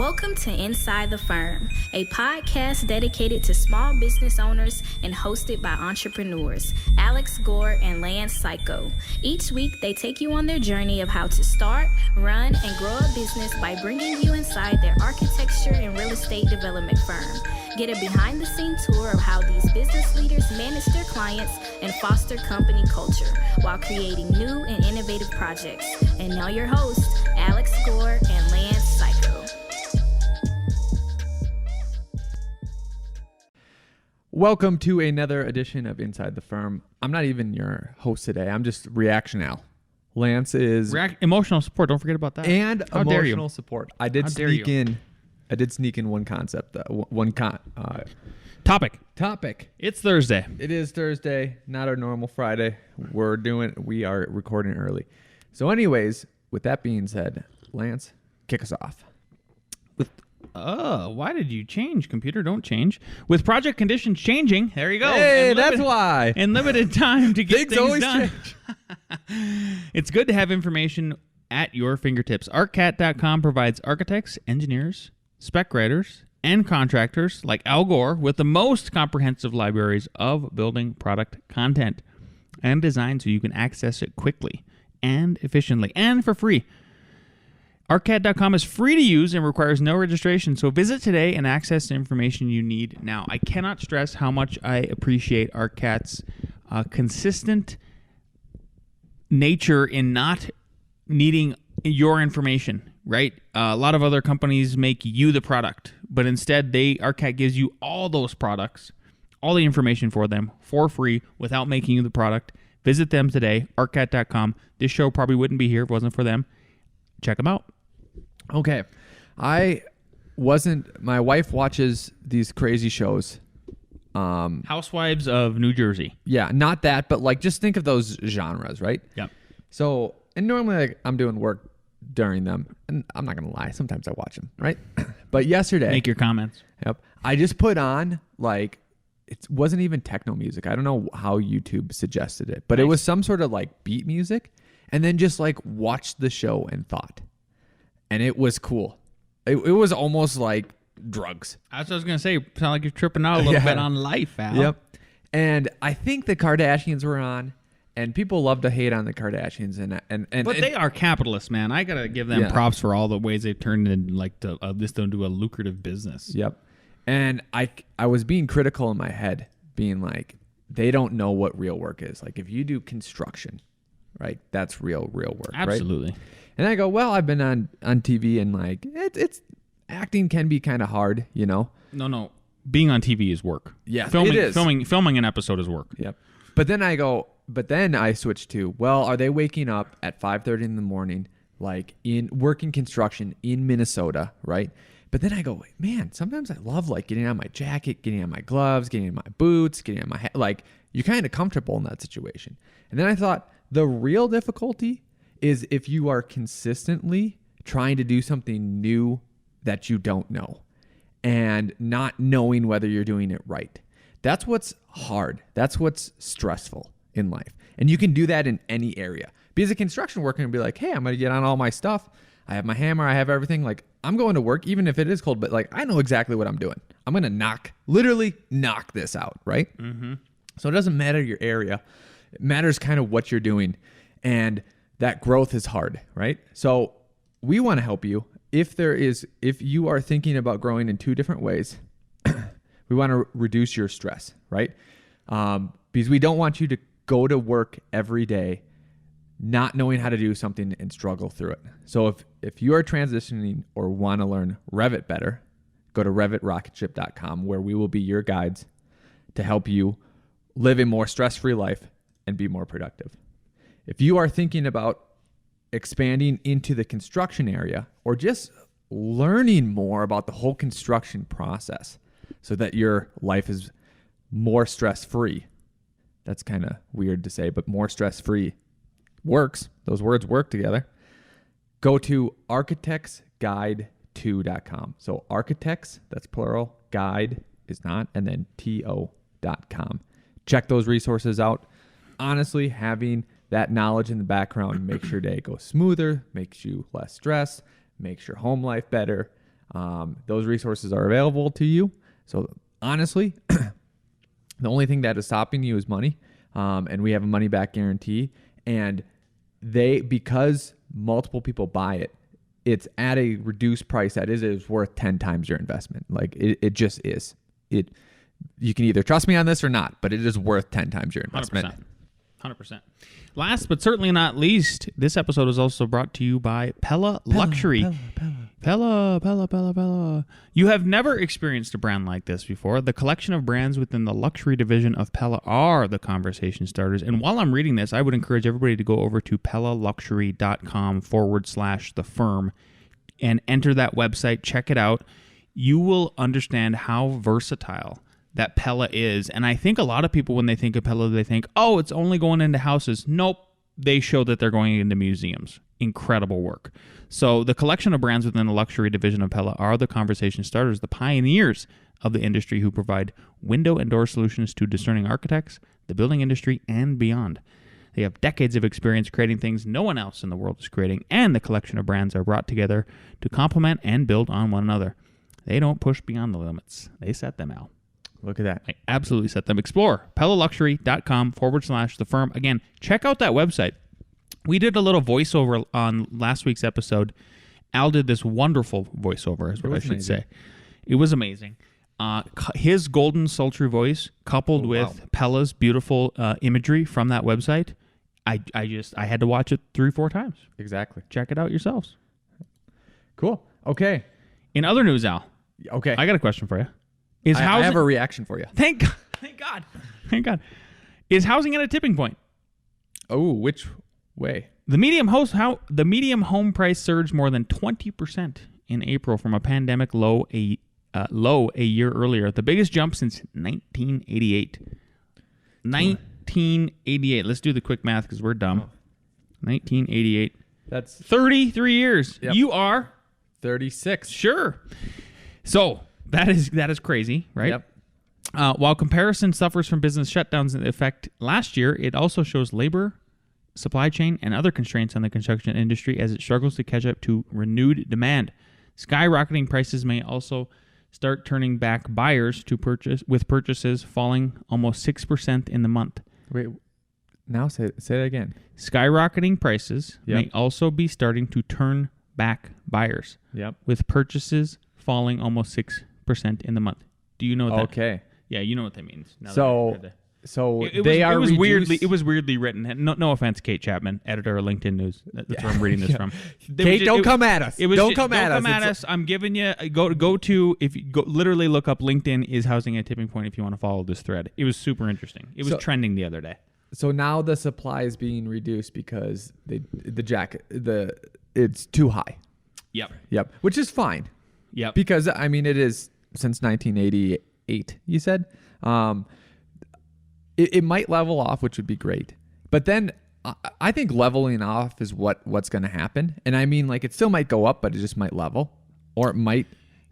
Welcome to Inside the Firm, a podcast dedicated to small business owners and hosted by entrepreneurs, Alex Gore and Lance Cayko. Each week, they take you on their journey of how to start, run, and grow a business by bringing you inside their architecture and real estate development firm. Get a behind-the-scenes tour of how these business leaders manage their clients and foster company culture while creating new and innovative projects. And now your hosts, Alex Gore and Lance Cayko. Welcome to another edition of Inside the Firm. I'm not even your host today. I'm just reactional. Lance is emotional support. Don't forget about that. And How dare you. emotional support. I did sneak in one concept, topic. It's Thursday. It is Thursday, not our normal Friday. We are recording early. So anyways, with that being said, Lance, kick us off. Why did you change, computer? Don't change. With project conditions changing, there you go. Hey, that's why. And limited time to get things always done. It's good to have information at your fingertips. ArcCat.com provides architects, engineers, spec writers, and contractors like Al Gore with the most comprehensive libraries of building product content and design so you can access it quickly and efficiently and for free. ArcCat.com is free to use and requires no registration, so visit today and access the information you need now. I cannot stress how much I appreciate ArcCat's consistent nature in not needing your information, right? A lot of other companies make you the product, but instead ArcCat gives you all those products, all the information for them for free without making you the product. Visit them today, ArcCat.com. This show probably wouldn't be here if it wasn't for them. Check them out. Okay. My wife watches these crazy shows. Housewives of New Jersey. Yeah, not that, but like just think of those genres, right? Yep. So, and normally I'm doing work during them, and I'm not going to lie, sometimes I watch them, right? But yesterday... Make your comments. Yep. I just put on, like, it wasn't even techno music. I don't know how YouTube suggested it, but It was some sort of like beat music, and then just like watched the show and thought. And it was cool. It was almost like drugs. That's what I was going to say. Sound like you're tripping out a little bit on life, Al. Yep. And I think the Kardashians were on, and people love to hate on the Kardashians. But they are capitalists, man. I got to give them props for all the ways they've turned in like this into a lucrative business. Yep. And I was being critical in my head, being like, they don't know what real work is. Like if you do construction, right? That's real work, Absolutely. Right? And I go, well, I've been on TV and like it's acting can be kind of hard, you know? No. Being on TV is work. Yeah, filming, it is. Filming an episode is work. Yep. But then I switch to, well, are they waking up at 5:30 in the morning, like in working construction in Minnesota, right? But then I go, man, sometimes I love like getting on my jacket, getting on my gloves, getting on my boots, getting on my hat. Like you're kind of comfortable in that situation. And then I thought the real difficulty is if you are consistently trying to do something new that you don't know and not knowing whether you're doing it right. That's what's hard. That's what's stressful in life. And you can do that in any area. Because a construction worker can be like, hey, I'm going to get on all my stuff. I have my hammer. I have everything. Like I'm going to work even if it is cold, but like I know exactly what I'm doing. I'm going to literally knock this out, right? Mm-hmm. So it doesn't matter your area. It matters kind of what you're doing. And that growth is hard, right? So we want to help you. If you are thinking about growing in two different ways, we want to reduce your stress, right? Because we don't want you to go to work every day not knowing how to do something and struggle through it. So if you are transitioning or want to learn Revit better, go to revitrocketship.com where we will be your guides to help you live a more stress-free life and be more productive. If you are thinking about expanding into the construction area or just learning more about the whole construction process so that your life is more stress-free, that's kind of weird to say, but more stress-free works. Those words work together. Go to architectsguide2.com. So architects, that's plural, guide is not, and then to.com. Check those resources out. Honestly, having that knowledge in the background makes your day go smoother, makes you less stressed, makes your home life better. Those resources are available to you. So honestly, the only thing that is stopping you is money. And we have a money back guarantee. And because multiple people buy it, it's at a reduced price that is worth 10 times your investment. Like it just is. You can either trust me on this or not, but it is worth 10 times your investment. 100%. Last but certainly not least, this episode is also brought to you by Pella Luxury. Pella. You have never experienced a brand like this before. The collection of brands within the luxury division of Pella are the conversation starters. And while I'm reading this, I would encourage everybody to go over to PellaLuxury.com/the firm and enter that website. Check it out. You will understand how versatile that Pella is. And I think a lot of people, when they think of Pella, they think, oh, it's only going into houses. Nope. They show that they're going into museums. Incredible work. So the collection of brands within the luxury division of Pella are the conversation starters, the pioneers of the industry who provide window and door solutions to discerning architects, the building industry, and beyond. They have decades of experience creating things no one else in the world is creating, and the collection of brands are brought together to complement and build on one another. They don't push beyond the limits. They set them out. Look at that. I absolutely set them. Explore PellaLuxury.com/the firm. Again, check out that website. We did a little voiceover on last week's episode. Al did this wonderful voiceover, is what I should say. It was amazing. His golden, sultry voice, coupled with Pella's beautiful imagery from that website, I had to watch it 3-4 times. Exactly. Check it out yourselves. Cool. Okay. In other news, Al. Okay. I got a question for you. I have a reaction for you. Thank God. Is housing at a tipping point? Oh, which way? The medium home price surged more than 20% in April from a pandemic low a year earlier. The biggest jump since 1988. 1988. Let's do the quick math because we're dumb. 1988. That's 33 years. Yep. You are 36. Sure. So that is crazy, right? Yep. While comparison suffers from business shutdowns in effect last year, it also shows labor, supply chain, and other constraints on the construction industry as it struggles to catch up to renewed demand. Skyrocketing prices may also start turning back buyers to purchase, with purchases falling almost 6% in the month. Wait, now say that again. Skyrocketing prices may also be starting to turn back buyers. Yep. With purchases falling almost 6% in the month. Do you know what that? Okay. Yeah, you know what that means. It was weirdly written. No offense, Kate Chapman, editor of LinkedIn News. That's where I'm reading this from. Kate, don't come at us. Don't come at us. I'm giving you go to if you go literally look up LinkedIn is housing at tipping point if you want to follow this thread. It was super interesting. It was trending the other day. So now the supply is being reduced because it's too high. Yep. Which is fine. Yep. Because I mean it is since 1988. You said. It might level off, which would be great. But then I think leveling off is what's going to happen. And I mean, like, it still might go up, but it just might level. Or it might...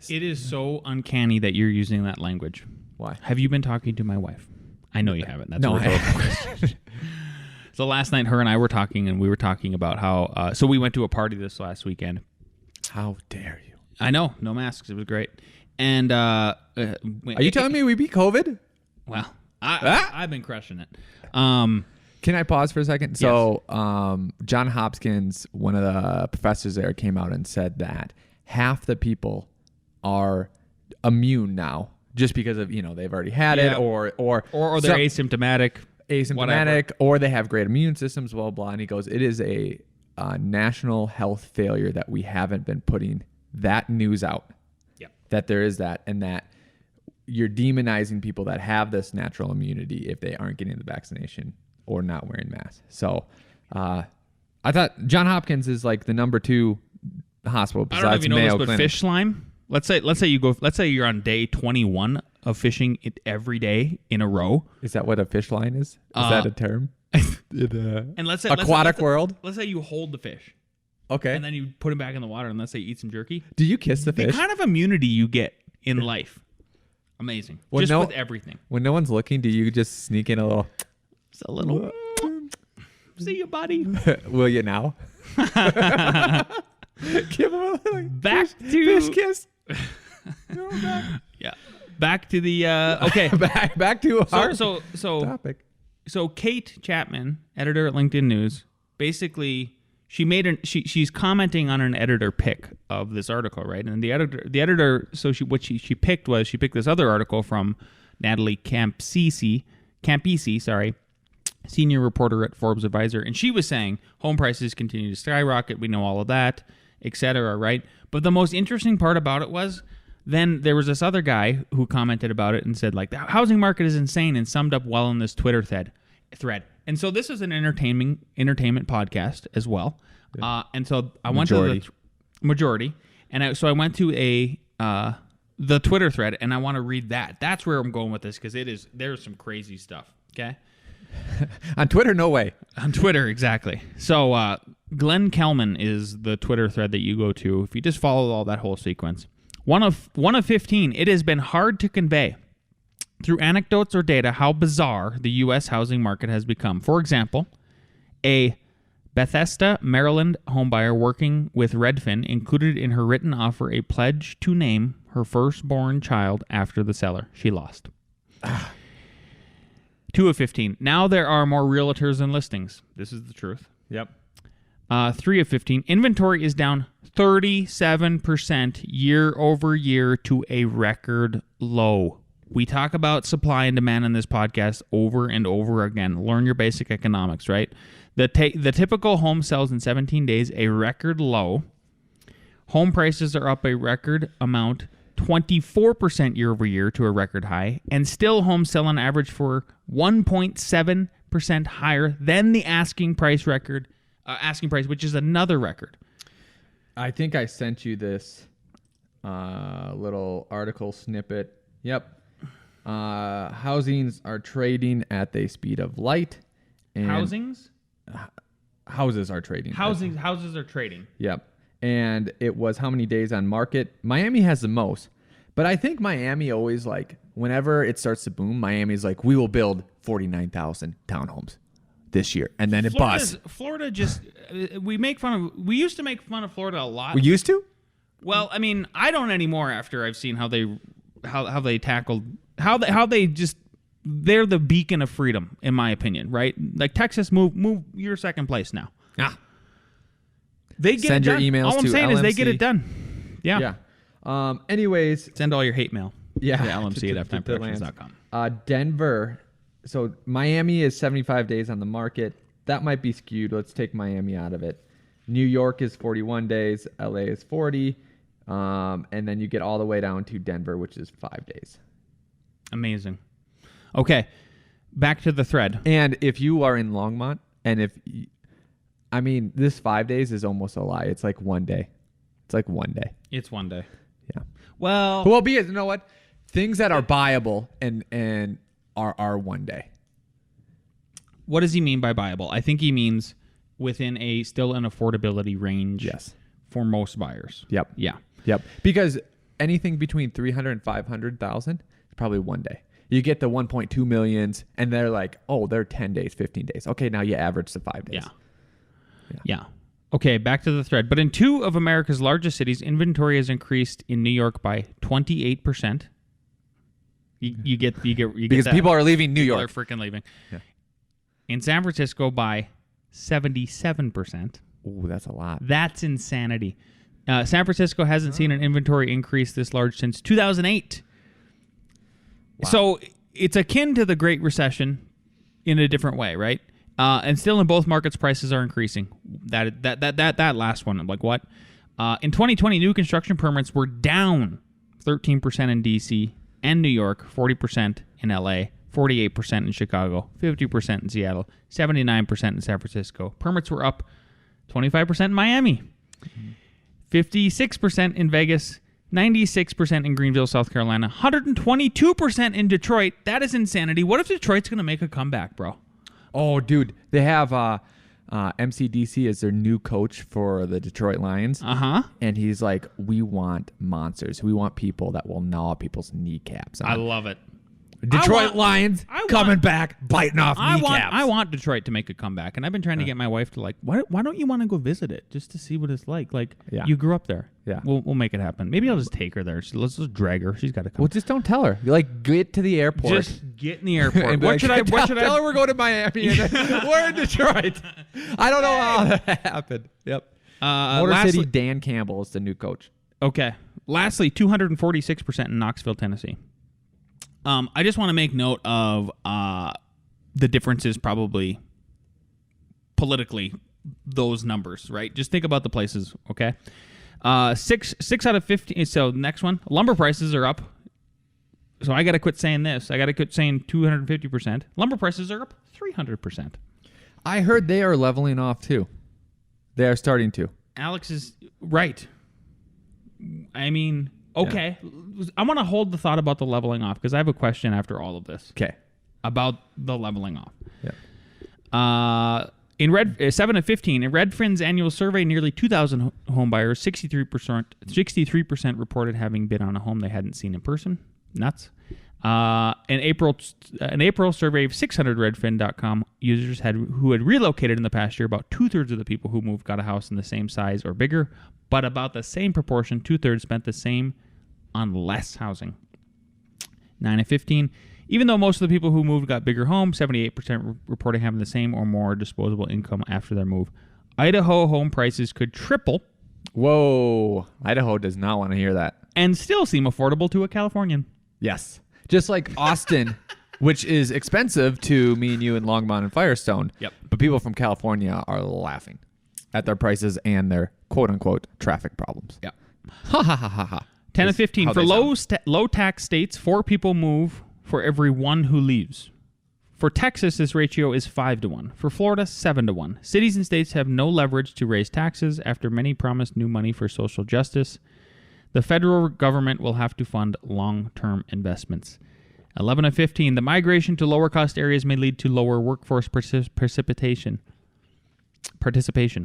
It is so uncanny that you're using that language. Why? Have you been talking to my wife? I know you haven't. That's no, a rhetorical question. So last night, her and I were talking, and we were talking about how... so we went to a party this last weekend. How dare you? I know. No masks. It was great. And... are you telling me we beat COVID? Well... I've been crushing it. Can I pause for a second? Yes. So John Hopkins, one of the professors there, came out and said that half the people are immune now just because of, they've already had it or they're asymptomatic, whatever. Or they have great immune systems, blah, blah. And he goes, it is a national health failure that we haven't been putting that news out. Yep. That there is that, and that you're demonizing people that have this natural immunity if they aren't getting the vaccination or not wearing masks. So I thought John Hopkins is like the number 2 hospital besides Mayo Clinic. I don't know if you know this, but fish slime. Let's say you're on day 21 of fishing it every day in a row. Is that what a fish line is? Is that a term? And let's say world. Let's say you hold the fish. Okay. And then you put him back in the water, and let's say you eat some jerky. Do you kiss the fish? The kind of immunity you get in life. Amazing. With everything. When no one's looking, do you just sneak in a little... Just a little... See you, buddy. Will you now? Give him a little fish kiss. Yeah. Back to the okay. back to our So topic. So Kate Chapman, editor at LinkedIn News, basically she's commenting on an editor pick of this article, right? And the editor she picked this other article from Natalie Campisi, senior reporter at Forbes Advisor, and she was saying home prices continue to skyrocket. We know all of that, etc. Right? But the most interesting part about it was then there was this other guy who commented about it and said, like, the housing market is insane, and summed up well in this Twitter thread. And so this is an entertainment podcast as well. And so I went to the majority, and so I went to the Twitter thread, and I want to read that. That's where I'm going with this, because there's some crazy stuff. Okay. On Twitter, no way. On Twitter, exactly. So Glenn Kelman is the Twitter thread that you go to. If you just follow all that whole sequence. One of 15, it has been hard to convey through anecdotes or data how bizarre the U.S. housing market has become. For example, a Bethesda, Maryland homebuyer working with Redfin included in her written offer a pledge to name her firstborn child after the seller. She lost. 2 of 15. Now there are more realtors than listings. This is the truth. Yep. 3 of 15. Inventory is down 37% year over year to a record low. We talk about supply and demand in this podcast over and over again. Learn your basic economics, right? The typical home sells in 17 days, a record low. Home prices are up a record amount, 24% year over year to a record high, and still homes sell on average for 1.7% higher than the asking price, which is another record. I think I sent you this little article snippet. Yep. Housings are trading at the speed of light. And houses are trading. Houses are trading. Yep. And it was how many days on market. Miami has the most. But I think Miami always, like, whenever it starts to boom, Miami's like, we will build 49,000 townhomes this year. And then it busts. Florida just, we used to make fun of Florida a lot. We used to? Well, I mean, I don't anymore after I've seen how they tackled, they're the beacon of freedom, in my opinion, right? Like Texas, move your second place now. Ah. They get Send it your done. emails All I'm to saying is they get LMC. it done. Yeah. Anyways. Send all your hate mail. Yeah. To LMC at f9productions.com. Denver. So Miami is 75 days on the market. That might be skewed. Let's take Miami out of it. New York is 41 days. LA is 40. And then you get all the way down to Denver, which is 5 days. Amazing. Okay. Back to the thread. And if you are in Longmont, this 5 days is almost a lie. It's like 1 day. It's like 1 day. It's 1 day. Yeah. Well, you know what? Things that are buyable and are 1 day. What does he mean by buyable? I think he means within still an affordability range. Yes. For most buyers. Yep. Yeah. Yep. Because anything between 300 and 500,000 is probably 1 day. You get the 1.2 millions, and they're like, oh, they're 10 days, 15 days. Okay, now you average to 5 days. Yeah. Okay, back to the thread. But in 2 of America's largest cities, inventory has increased in New York by 28%. You get because that. People are leaving New York. People are freaking leaving. Yeah. In San Francisco by 77%. Ooh, that's a lot. That's insanity. San Francisco hasn't seen an inventory increase this large since 2008. Wow. So it's akin to the Great Recession in a different way, right? And still in both markets, prices are increasing. That last one, like what? In 2020, new construction permits were down 13% in D.C. and New York, 40% in L.A., 48% in Chicago, 50% in Seattle, 79% in San Francisco. Permits were up 25% in Miami, 56% in Vegas, 96% in Greenville, South Carolina, 122% in Detroit. That is insanity. What if Detroit's going to make a comeback, bro? Oh, dude. They have MCDC as their new coach for the Detroit Lions. Uh-huh. And he's like, we want monsters. We want people that will gnaw people's kneecaps. I love it. Detroit Lions I want- coming back, biting off kneecaps. I want Detroit to make a comeback, and I've been trying to get my wife to why don't you want to go visit it just to see what it's like? Yeah. You grew up there. Yeah. We'll make it happen. Maybe I'll just take her there. Let's just drag her. She's got to come. Well, just don't tell her. You get to the airport. Just get in the airport. And be What like, should I? Tell her we're going to Miami. And we're in Detroit. I don't know how that happened. Yep. Motor City Dan Campbell is the new coach. Okay. Lastly, 246% in Knoxville, Tennessee. I just want to make note of the differences probably politically, those numbers, right? Just think about the places, okay? 6 out of 15. So next one, lumber prices are up. So I got to quit saying this. I got to quit saying 250%. Lumber prices are up 300%. I heard they are leveling off too. They are starting to. Alex is right. I mean, okay. Yeah. I want to hold the thought about the leveling off because I have a question after all of this. Okay. About the leveling off. Yeah. In 7 of 15, in Redfin's annual survey, nearly 2,000 home buyers, 63% reported having bid on a home they hadn't seen in person. Nuts. An April survey of 600 Redfin.com users who had relocated in the past year. About 2/3 of the people who moved got a house in the same size or bigger, but about the same proportion, 2/3 spent the same on less housing. 9 of 15. Even though most of the people who moved got bigger homes, 78% reporting having the same or more disposable income after their move. Idaho home prices could triple. Whoa. Idaho does not want to hear that. And still seem affordable to a Californian. Yes. Just like Austin, which is expensive to me and you in Longmont and Firestone. Yep. But people from California are laughing at their prices and their quote-unquote traffic problems. Yep. Ha ha ha ha ha. 10 of 15. For low tax states, 4 people move for every 1 who leaves. For Texas, this ratio is 5-1. For Florida, 7-1. Cities and states have no leverage to raise taxes after many promised new money for social justice. The federal government will have to fund long-term investments. 11 of 15. The migration to lower-cost areas may lead to lower workforce participation.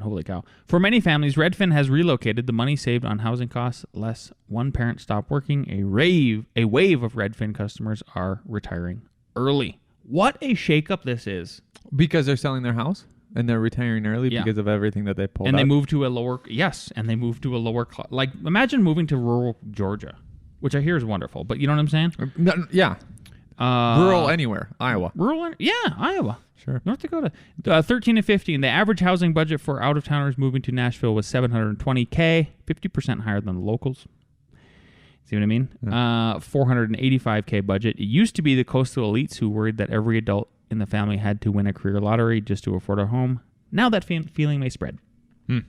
Holy cow. For many families, Redfin has relocated. The money saved on housing costs less one parent stopped working. A wave of Redfin customers are retiring early. What a shakeup this is. Because they're selling their house and they're retiring early because of everything that they pulled and out. They moved to a lower, imagine moving to rural Georgia, which I hear is wonderful, but you know what I'm saying? Yeah. Rural anywhere. Iowa. Iowa. Sure. North Dakota. 13 of 15. The average housing budget for out-of-towners moving to Nashville was $720K, 50% higher than the locals. See what I mean? Yeah. $485K budget. It used to be the coastal elites who worried that every adult in the family had to win a career lottery just to afford a home. Now that feeling may spread. 14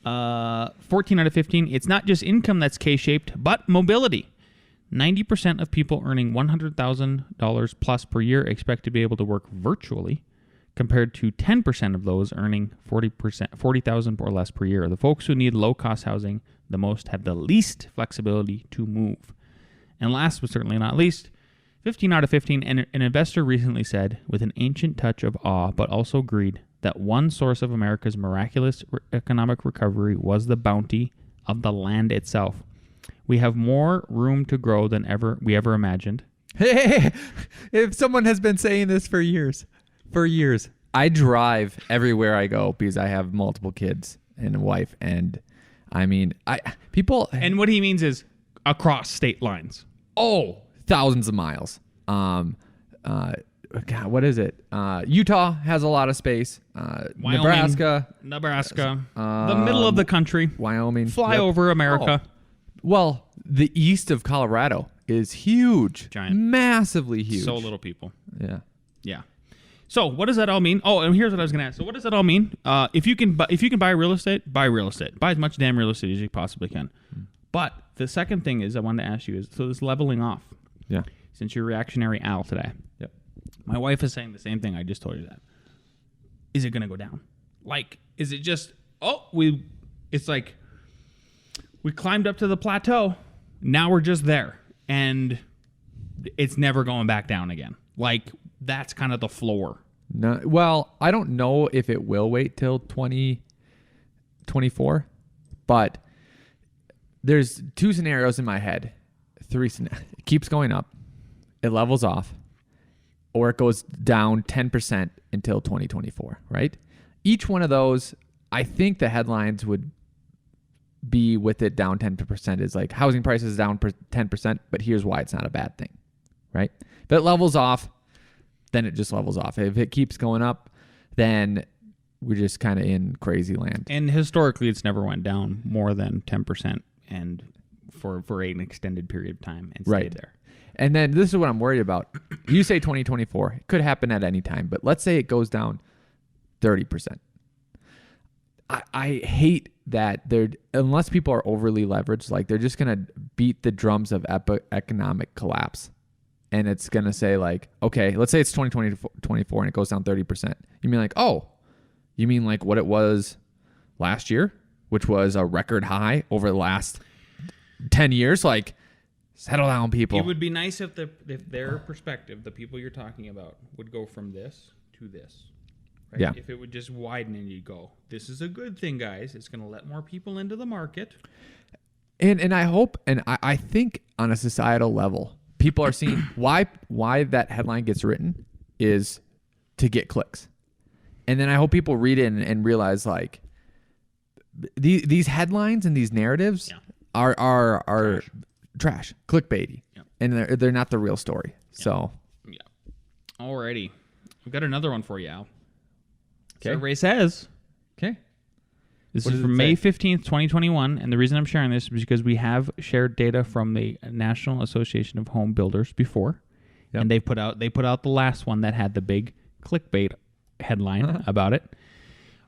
out of 15. It's not just income that's K-shaped, but mobility. 90% of people earning $100,000 plus per year expect to be able to work virtually, compared to 10% of those earning $40,000 or less per year. The folks who need low-cost housing the most have the least flexibility to move. And last but certainly not least, 15 out of 15, an investor recently said, with an ancient touch of awe but also greed, that one source of America's miraculous economic recovery was the bounty of the land itself. We have more room to grow than we ever imagined. Hey, if someone has been saying this for years, I drive everywhere I go because I have multiple kids and a wife, and I mean, people. And what he means is across state lines. Oh, thousands of miles. God, what is it? Utah has a lot of space. Wyoming, Nebraska, the middle of the country. Wyoming. Fly over America. Oh. Well, the east of Colorado is huge. Giant. Massively huge. So little people. Yeah. Yeah. So what does that all mean? Oh, and here's what I was going to ask. So what does that all mean? If you can buy real estate, buy real estate. Buy as much damn real estate as you possibly can. But the second thing is I wanted to ask you is, so this leveling off. Yeah. Since you're reactionary Al today. Yep. My wife is saying the same thing I just told you that. Is it going to go down? Like, is it just, it's like we climbed up to the plateau. Now we're just there. And it's never going back down again. Like, that's kind of the floor. No, well, I don't know if it will wait till 2024, but there's 2 scenarios in my head. 3 it keeps going up, it levels off, or it goes down 10% until 2024, right? Each one of those, I think the headlines would be with it down 10% is like housing prices down 10%, but here's why it's not a bad thing, right? If it levels off, then it just levels off. If it keeps going up, then we're just kind of in crazy land. And historically, it's never went down more than 10% and for an extended period of time and stayed there. And then this is what I'm worried about. You say 2024. It could happen at any time, but let's say it goes down 30%. I hate that unless people are overly leveraged, like they're just going to beat the drums of economic collapse. And it's going to say like, okay, let's say it's 2024 and it goes down 30%. You mean like, oh, you mean like what it was last year, which was a record high over the last 10 years? Like, settle down, people. It would be nice if their perspective, the people you're talking about, would go from this to this. Right? Yeah. If it would just widen and you go, this is a good thing, guys. It's going to let more people into the market. And I hope, and I think on a societal level, people are seeing why that headline gets written is to get clicks. And then I hope people read it and realize like these headlines and these narratives are trash, clickbaity, and they're not the real story. So, Alrighty, we've got another one for you, Al. Okay. Survey says, this is from May 15th, 2021, and the reason I'm sharing this is because we have shared data from the National Association of Home Builders before, and they put out the last one that had the big clickbait headline about it.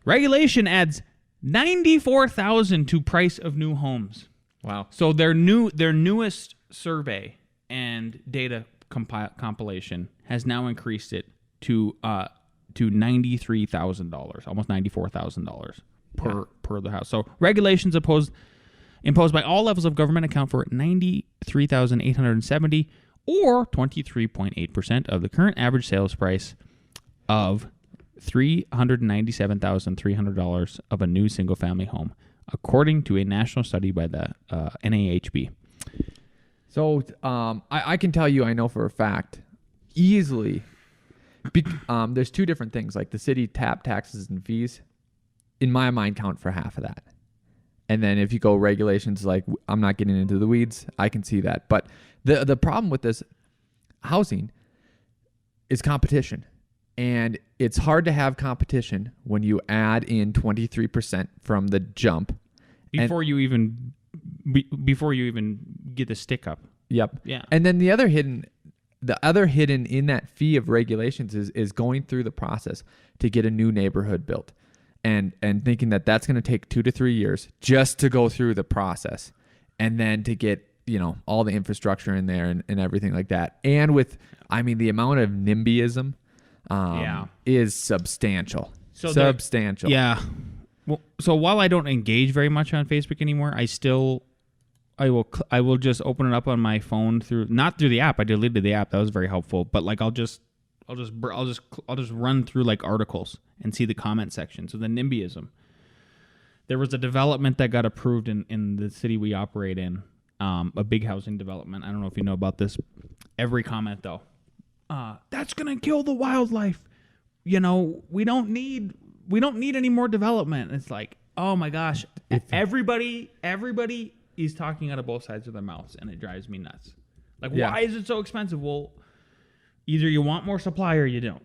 Regulation adds 94,000 to price of new homes. Wow. So their newest survey and data compilation has now increased it to $93,000, almost $94,000 per the house. So regulations imposed by all levels of government account for 93,870 or 23.8% of the current average sales price of $397,300 of a new single-family home, according to a national study by the NAHB. So I can tell you, I know for a fact, easily, there's two different things, like the city taxes and fees, in my mind, count for half of that. And then if you go regulations, like I'm not getting into the weeds, I can see that. But the problem with this housing is competition. And it's hard to have competition when you add in 23% from the jump. Before you even get the stick up. Yep. Yeah. And then the other hidden in that fee of regulations is going through the process to get a new neighborhood built, and thinking that that's going to take 2 to 3 years just to go through the process, and then to get all the infrastructure in there and everything like that. And with the amount of NIMBYism is substantial. Substantial. Well, so while I don't engage very much on Facebook anymore, I will just open it up on my phone not through the app. I deleted the app. That was very helpful. But like I'll just run through like articles and see the comment section. So the NIMBYism. There was a development that got approved in the city we operate in, a big housing development. I don't know if you know about this. Every comment though, that's gonna kill the wildlife. We don't need any more development. It's like, oh my gosh, everybody is talking out of both sides of their mouths, and it drives me nuts. Like, why is it so expensive? Well, either you want more supply or you don't,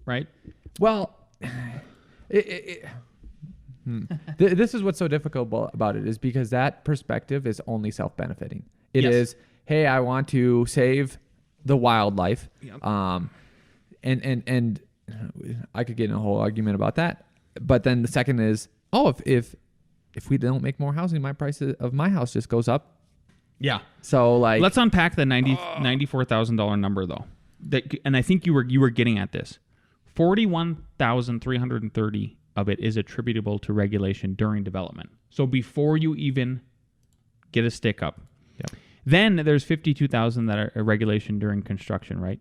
right? Well, this is what's so difficult about it, is because that perspective is only self-benefiting. It is, hey, I want to save the wildlife. Yep. And I could get in a whole argument about that. But then the second is, if we don't make more housing, my price of my house just goes up. Yeah. So like, let's unpack the $94,000 number though. And I think you were getting at this. 41,330 of it is attributable to regulation during development. So before you even get a stick up. Yep. Then there's 52,000 that are regulation during construction, right?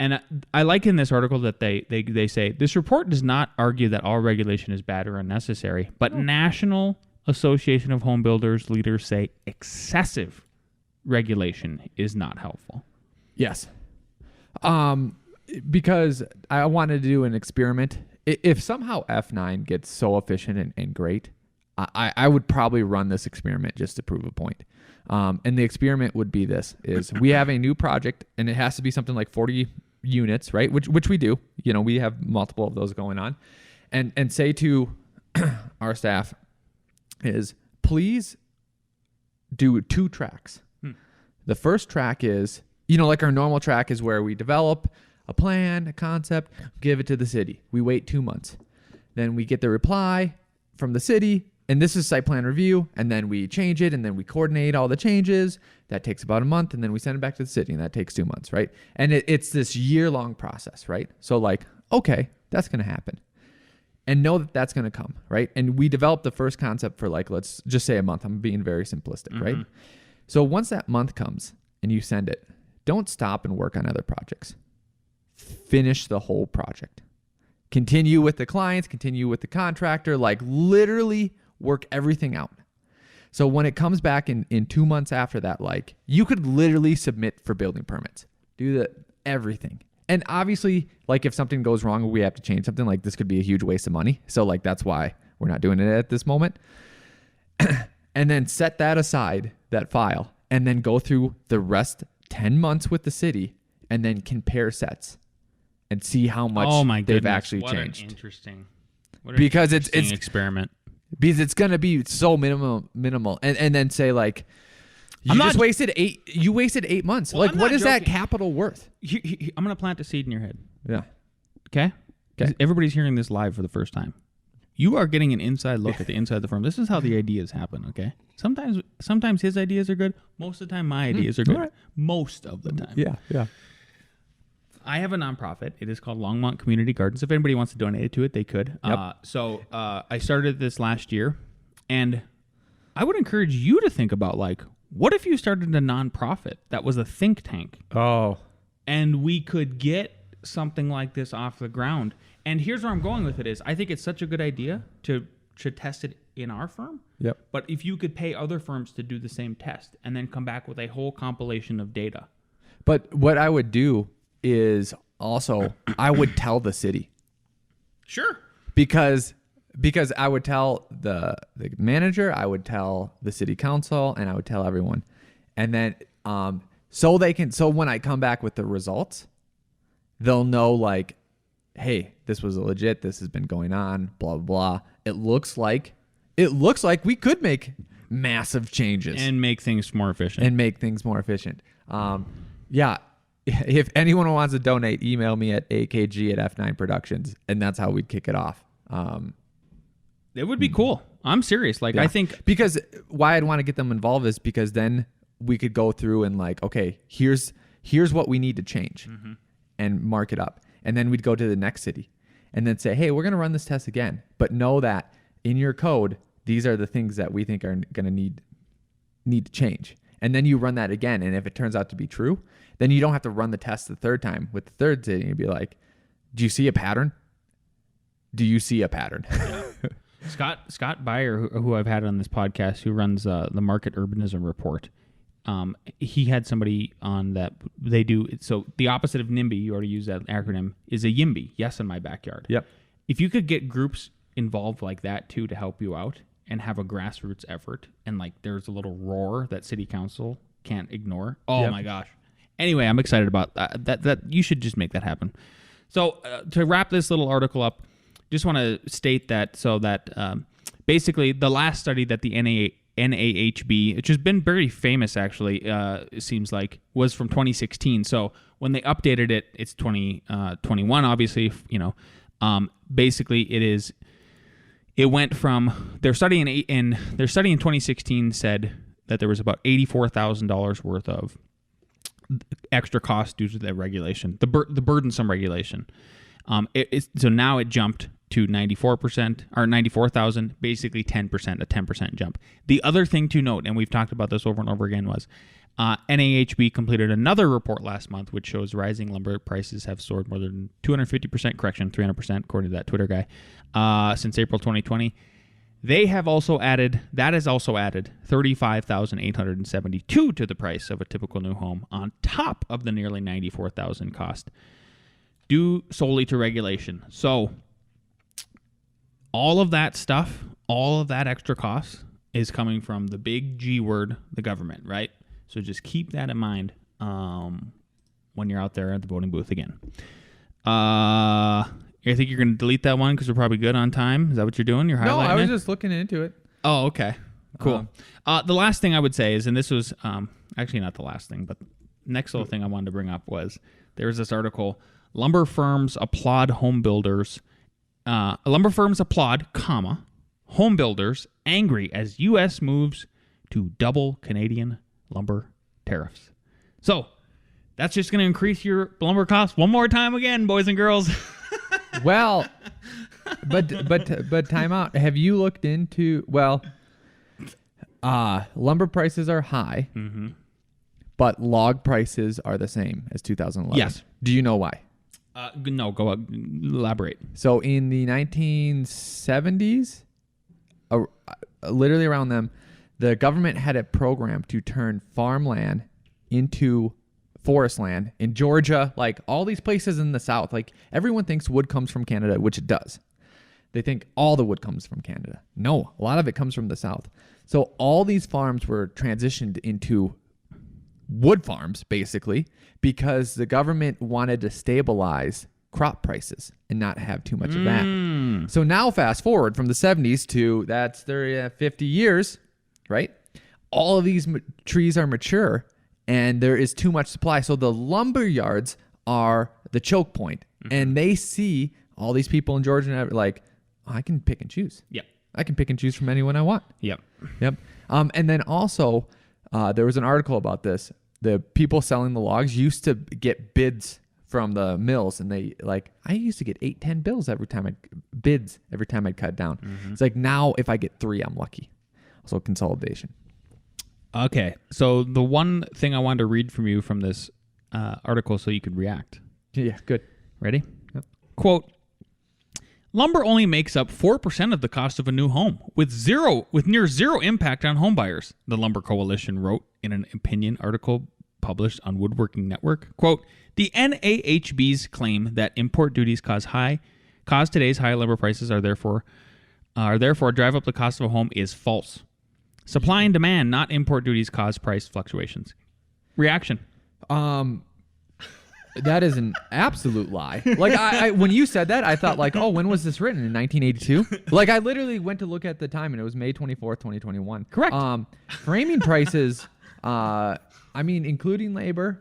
And I like in this article that they say, this report does not argue that all regulation is bad or unnecessary, but National Association of Home Builders leaders say excessive regulation is not helpful. Yes. Because I wanted to do an experiment. If somehow F9 gets so efficient and great, I would probably run this experiment just to prove a point. And the experiment would be this, is we have a new project and it has to be something like 40 units, right? Which we do, we have multiple of those going on, and say to our staff is, please do 2 tracks. The first track is, like our normal track is where we develop a plan, a concept, give it to the city. We wait 2 months. Then we get the reply from the city, and this is site plan review, and then we change it, and then we coordinate all the changes. That takes about a month, and then we send it back to the city, and that takes 2 months, right? And it's this year-long process, right? So okay, that's going to happen. And know that that's going to come, right? And we develop the first concept for let's just say a month. I'm being very simplistic, right? So once that month comes and you send it, don't stop and work on other projects. Finish the whole project. Continue with the clients, continue with the contractor, literally work everything out. So when it comes back in 2 months after that, you could literally submit for building permits. Do everything. And obviously, if something goes wrong or we have to change something, this could be a huge waste of money. So that's why we're not doing it at this moment. And then set that aside, that file, and then go through the rest 10 months with the city and then compare sets and see how much they've actually changed. Interesting. Because it's experiment. Because it's going to be so minimal. And then say you wasted 8 months. Well, what is that capital worth? I'm going to plant a seed in your head. Yeah. Okay? Everybody's hearing this live for the first time. You are getting an inside look at the inside of the firm. This is how the ideas happen, okay? Sometimes his ideas are good. Most of the time, my ideas are good. Right. Most of the time. Yeah. I have a nonprofit. It is called Longmont Community Gardens. If anybody wants to donate to it, they could. Yep. So I started this last year, and I would encourage you to think about, what if you started a nonprofit that was a think tank? Oh. And we could get something like this off the ground. And here's where I'm going with it is, I think it's such a good idea to test it in our firm. Yep. But if you could pay other firms to do the same test and then come back with a whole compilation of data. But what I would do is also I would tell the city. Sure. Because I would tell the manager, I would tell the city council, and I would tell everyone. And then so when I come back with the results, they'll know hey, this was legit, this has been going on, blah blah blah. It looks like we could make massive changes and make things more efficient. Yeah. If anyone wants to donate, email me at akg@f9productions, and that's how we'd kick it off. It would be cool. I'm serious. I think because why I'd want to get them involved is because then we could go through and okay, here's what we need to change, and mark it up, and then we'd go to the next city, and then say, hey, we're gonna run this test again, but know that in your code, these are the things that we think are gonna need to change, and then you run that again, and if it turns out to be true, then you don't have to run the test the third time with the third city and be like, do you see a pattern? Do you see a pattern? Yeah. Scott Beyer, who I've had on this podcast, who runs the Market Urbanism Report, he had somebody on that they do. So the opposite of NIMBY, you already used that acronym, is a YIMBY, yes in my backyard. Yep. If you could get groups involved like that too to help you out and have a grassroots effort, and there's a little roar that city council can't ignore. Oh my gosh. Anyway, I'm excited about that you should just make that happen. So to wrap this little article up, just want to state that basically the last study that the NAHB, which has been very famous actually, it seems like, was from 2016. So when they updated it, it's 2021, obviously, basically it went from their study in 2016 said that there was about $84,000 worth of extra cost due to the regulation, the burdensome regulation. So now it jumped to 94% or 94,000, basically 10%, a 10% jump. The other thing to note, and we've talked about this over and over again, was NAHB completed another report last month, which shows rising lumber prices have soared more than 250%, correction, 300%, according to that Twitter guy, since April 2020. That has also added $35,872 to the price of a typical new home on top of the nearly $94,000 cost due solely to regulation. So all of that stuff, all of that extra cost is coming from the big G word, the government, right? So just keep that in mind when you're out there at the voting booth again. I think you're going to delete that one because we're probably good on time. Is that what you're doing? You're highlighting No, I was it? just looking into it. Oh, okay. Cool. The last thing I would say is, and this was actually not the last thing, but next little thing I wanted to bring up was there was this article, lumber firms applaud, home builders, home builders angry as U.S. moves to double Canadian lumber tariffs. So that's just going to increase your lumber costs one more time again, boys and girls. Well, but time out. Have you looked into, lumber prices are high, but log prices are the same as 2011. Yes. Do you know why? No, go elaborate. So in the 1970s, literally around them, the government had a program to turn farmland into forest land in Georgia, like all these places in the South. Like everyone thinks wood comes from Canada, which it does. They think all the wood comes from Canada. No, a lot of it comes from the South. So all these farms were transitioned into wood farms, basically, because the government wanted to stabilize crop prices and not have too much of that. So now fast forward from the 70s to that's 50 years, right? All of these trees are mature and there is too much supply. So the lumber yards are the choke point. And they see all these people in Georgia and like, I can pick and choose. Yep. I can pick and choose from anyone I want. Yep. And then also, there was an article about this. The people selling the logs used to get bids from the mills, and I used to get 8-10 bids every time I'd cut down. It's like now if I get 3, I'm lucky. So consolidation. Okay. So the one thing I wanted to read from you from this article so you could react. Yeah, good. Ready? Yep. Quote, lumber only makes up 4% of the cost of a new home, with near zero impact on home buyers, the Lumber Coalition wrote in an opinion article published on Woodworking Network. Quote, the NAHB's claim that import duties cause today's high lumber prices are therefore drive up the cost of a home is false. Supply and demand, not import duties, cause price fluctuations. Reaction. That is an absolute lie. Like I when you said that, I thought like, oh, when was this written? In 1982? Like I literally went to look at the time and it was May 24th, 2021. Correct. Framing prices, including labor,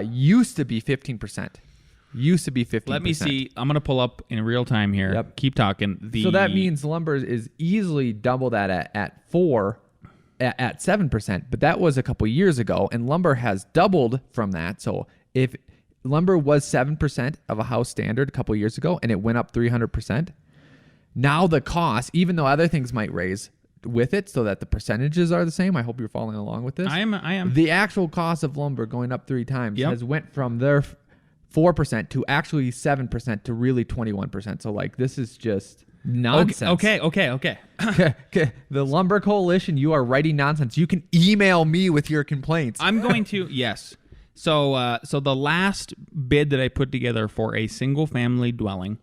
used to be 15%. Let me see. I'm going to pull up in real time here. Yep. Keep talking. So that means lumber is easily double that at 7%, but that was a couple years ago, and lumber has doubled from that. So if lumber was 7% of a house standard a couple years ago, and it went up 300%, now the cost, even though other things might raise with it, so that the percentages are the same. I hope you're following along with this. I am. The actual cost of lumber going up 3 times has went from their 4% to actually 7% to really 21%. So like this is just nonsense. Okay. The Lumber Coalition, you are writing nonsense. You can email me with your complaints. I'm going to yes. So the last bid that I put together for a single family dwelling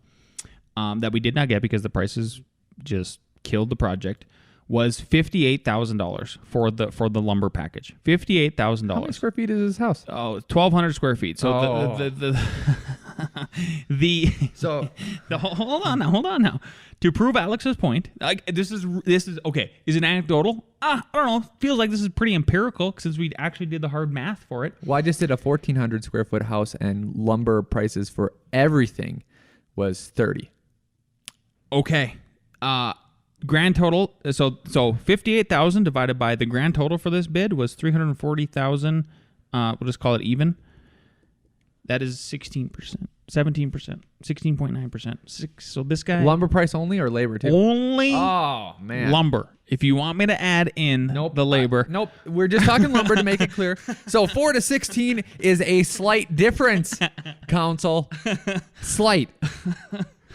that we did not get because the prices just killed the project was $58,000 for the lumber package. $58,000. How many square feet is this house? Oh, 1,200 square feet. So hold on now. To prove Alex's point, this is okay. Is it anecdotal? I don't know. Feels like this is pretty empirical since we actually did the hard math for it. Well, I just did a 1,400 square foot house, and lumber prices for everything was 30. Okay. Grand total. So 58,000 divided by the grand total for this bid was 340,000. We'll just call it even. That is 16%, 17%, 16.9%. So this guy Lumber price only or labor too? only Oh man. lumber. If you want me to add in the labor, Nope. We're just talking lumber to make it clear. So 4 to 16 is a slight difference, council. Slight.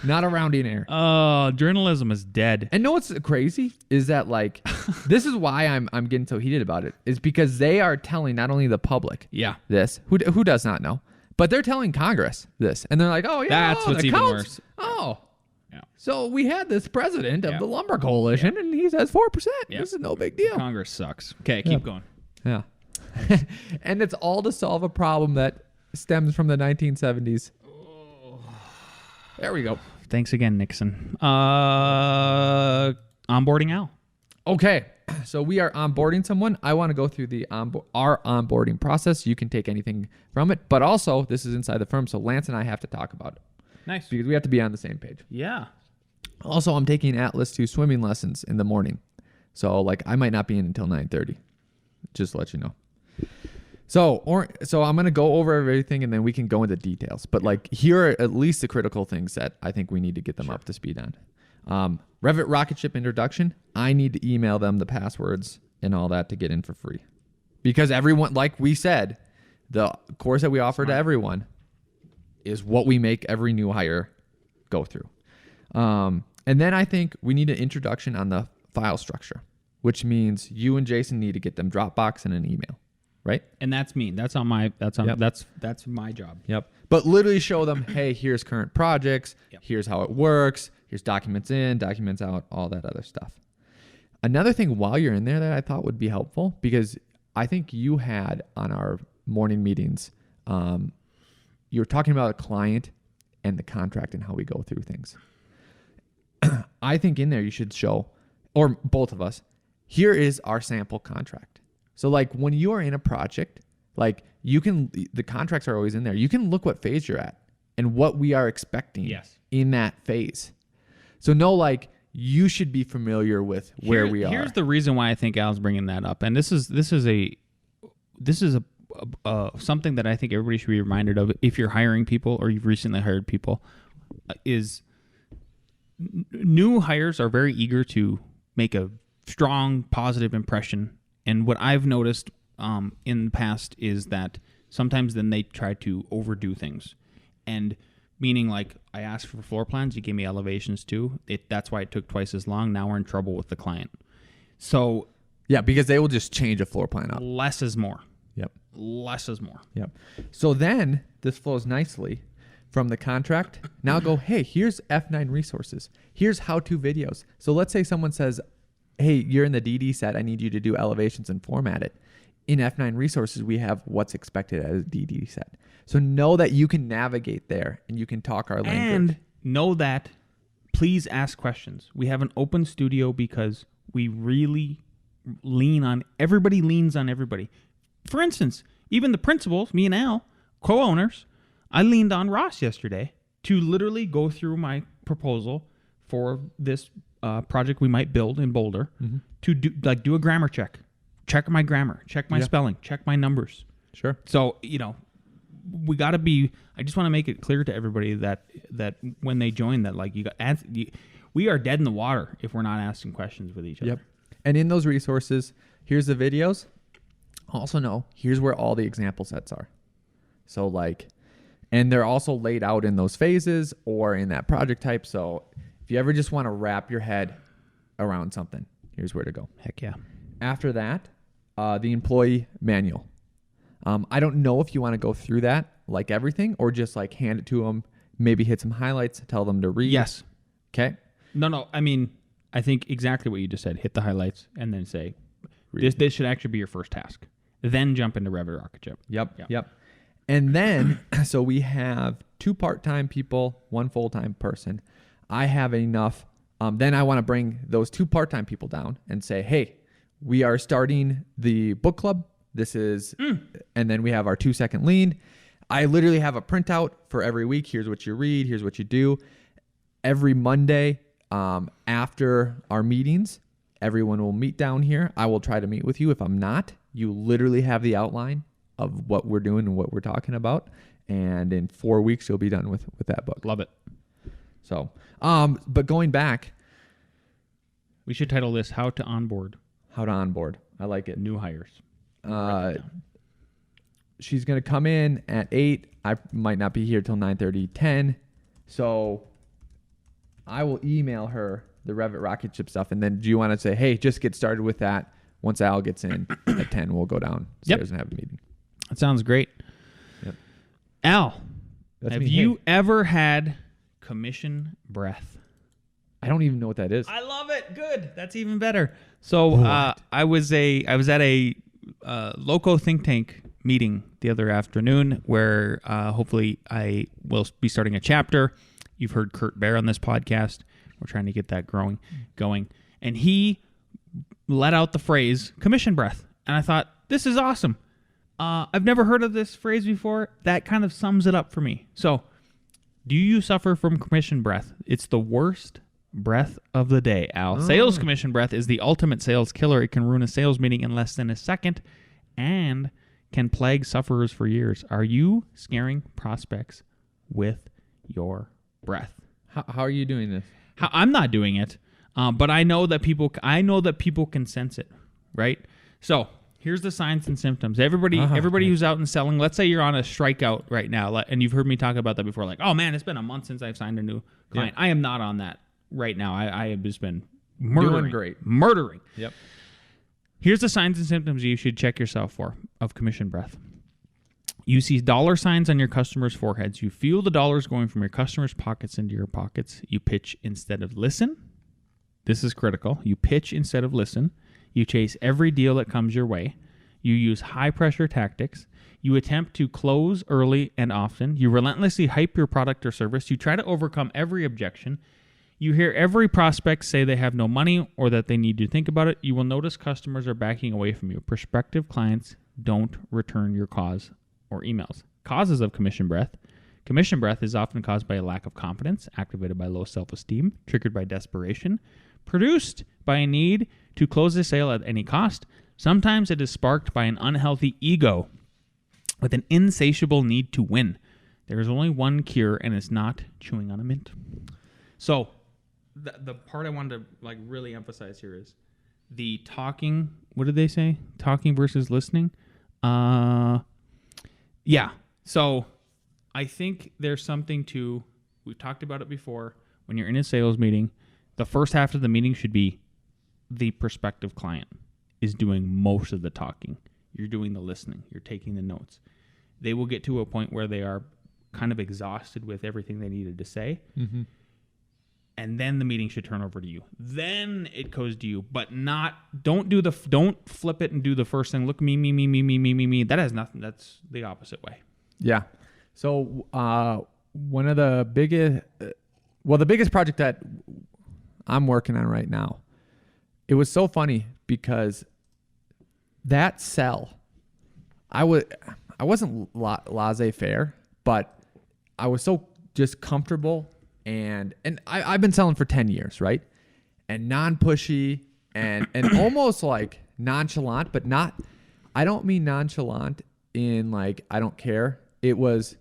Not a rounding error. Oh, journalism is dead. And know what's crazy is that like this is why I'm getting so heated about it is because they are telling not only the public Yeah. this who does not know, but they're telling Congress this, and they're like, oh yeah, That's what's the even counts- worse. Oh, Yeah. so we had this president of Yeah. the lumber coalition, and he says 4%. Yeah. This is no big deal. Congress sucks. Okay, keep going. Yeah, and it's all to solve a problem that stems from the 1970s. There we go. Thanks again, Nixon. Onboarding Al. Okay, so we are onboarding someone. I want to go through our onboarding process. You can take anything from it, but also this is inside the firm, so Lance and I have to talk about it Nice. because we have to be on the same page. Yeah. Also, I'm taking Atlas to swimming lessons in the morning, so like I might not be in until 9:30. Just to let you know. So I'm gonna go over everything and then we can go into details. But like here are at least the critical things that I think we need to get them up to speed on. Revit rocket ship introduction. I need to email them the passwords and all that to get in for free, because everyone, like we said, the course that we offer to everyone is what we make every new hire go through. And then I think we need an introduction on the file structure, which means you and Jason need to get them Dropbox and an email. Right? And that's me. That's on my Yep. that's my job. Yep. But literally show them, hey, here's current projects. Yep. Here's how it works. Here's documents in, documents out, all that other stuff. Another thing while you're in there that I thought would be helpful, because I think you had on our morning meetings, you were talking about a client and the contract and how we go through things. I think in there you should show, or both of us, here is our sample contract. So like when you are in a project, like the contracts are always in there. You can look what phase you're at and what we are expecting in that phase. So like you should be familiar with where we are. Here's the reason why I think Al's bringing that up. And this is something that I think everybody should be reminded of if you're hiring people or you've recently hired people, is new hires are very eager to make a strong positive impression. And what I've noticed in the past is that sometimes then they try to overdo things. And meaning like I asked for floor plans, you gave me elevations too. That's why it took twice as long. Now we're in trouble with the client. So yeah, because they will just change a floor plan up. Less is more. Yep. Less is more. Yep. So then this flows nicely from the contract. Now go, hey, here's F9 resources. Here's how-to videos. So let's say someone says, hey, you're in the DD set. I need you to do elevations and format it. In F9 resources, we have what's expected as a DD set. So know that you can navigate there and you can talk our language. And know that please ask questions. We have an open studio because we really everybody leans on everybody. For instance, even the principals, me and Al, co-owners, I leaned on Ross yesterday to literally go through my proposal for this project we might build in Boulder to do a grammar check my grammar, check my spelling, check my numbers. Sure. So, we got to be, I just want to make it clear to everybody that when they join that, like we are dead in the water if we're not asking questions with each other. Yep. And in those resources, here's the videos. Also know, here's where all the example sets are. So and they're also laid out in those phases or in that project type. So if you ever just want to wrap your head around something, here's where to go. Heck yeah. After that, the employee manual. I don't know if you want to go through that like everything or just like hand it to them, maybe hit some highlights, tell them to read. Yes. Okay. No. I mean, I think exactly what you just said. Hit the highlights and then say, this should actually be your first task. Then jump into Revit Rocket Ship. Yep. And then, so we have 2 part-time people, 1 full-time person. I have enough. Then I want to bring those 2 part-time people down and say, hey, we are starting the book club. This is, and then we have our 2-second lean. I literally have a printout for every week. Here's what you read. Here's what you do. Every Monday after our meetings, everyone will meet down here. I will try to meet with you. If I'm not, you literally have the outline of what we're doing and what we're talking about. And in 4 weeks, you'll be done with that book. Love it. So, but going back. We should title this How to Onboard. How to Onboard. I like it. New hires. She's going to come in at 8. I might not be here till 9:30, 10. So I will email her the Revit rocket ship stuff. And then do you want to say, hey, just get started with that. Once Al gets in at 10, we'll go downstairs and have a meeting. That sounds great. Yep. Al, That's have me. you Hey, ever had commission breath? I don't even know what that is. I love it. Good. That's even better. So I was at a local think tank meeting the other afternoon where hopefully I will be starting a chapter. You've heard Kurt Bear on this podcast. We're trying to get that going. And he let out the phrase commission breath. And I thought, this is awesome. I've never heard of this phrase before. That kind of sums it up for me. So do you suffer from commission breath? It's the worst breath of the day, Al. Sales commission breath is the ultimate sales killer. It can ruin a sales meeting in less than a second and can plague sufferers for years. Are you scaring prospects with your breath? How are you doing this? I'm not doing it, but I know that people can sense it, right? So here's the signs and symptoms. Everybody who's out and selling, let's say you're on a strikeout right now, and you've heard me talk about that before, like, oh man, it's been a month since I've signed a new client. Yeah. I am not on that right now. I have just been murdering. Yep. Here's the signs and symptoms you should check yourself for of commission breath. You see dollar signs on your customers' foreheads. You feel the dollars going from your customers' pockets into your pockets. You pitch instead of listen. This is critical. You pitch instead of listen. You chase every deal that comes your way. You use high-pressure tactics. You attempt to close early and often. You relentlessly hype your product or service. You try to overcome every objection. You hear every prospect say they have no money or that they need to think about it. You will notice customers are backing away from you. Prospective clients don't return your calls or emails. Causes of commission breath. Commission breath is often caused by a lack of confidence, activated by low self-esteem, triggered by desperation, produced by a need to close the sale at any cost. Sometimes it is sparked by an unhealthy ego with an insatiable need to win. There is only one cure, and it's not chewing on a mint. So the part I wanted to really emphasize here is the talking. What did they say? Talking versus listening. Yeah. So I think there's something to, we've talked about it before, when you're in a sales meeting, the first half of the meeting should be the prospective client is doing most of the talking. You're doing the listening. You're taking the notes. They will get to a point where they are kind of exhausted with everything they needed to say. Mm-hmm. And then the meeting should turn over to you. Then it goes to you, but don't flip it and do the first thing. Look, me. That has nothing. That's the opposite way. Yeah. So one of the biggest project that I'm working on right now, it was so funny because that sell, I wasn't laissez-faire, but I was so just comfortable. And I've been selling for 10 years, right? And non-pushy and almost like nonchalant, but not, I don't mean nonchalant in like, I don't care. It was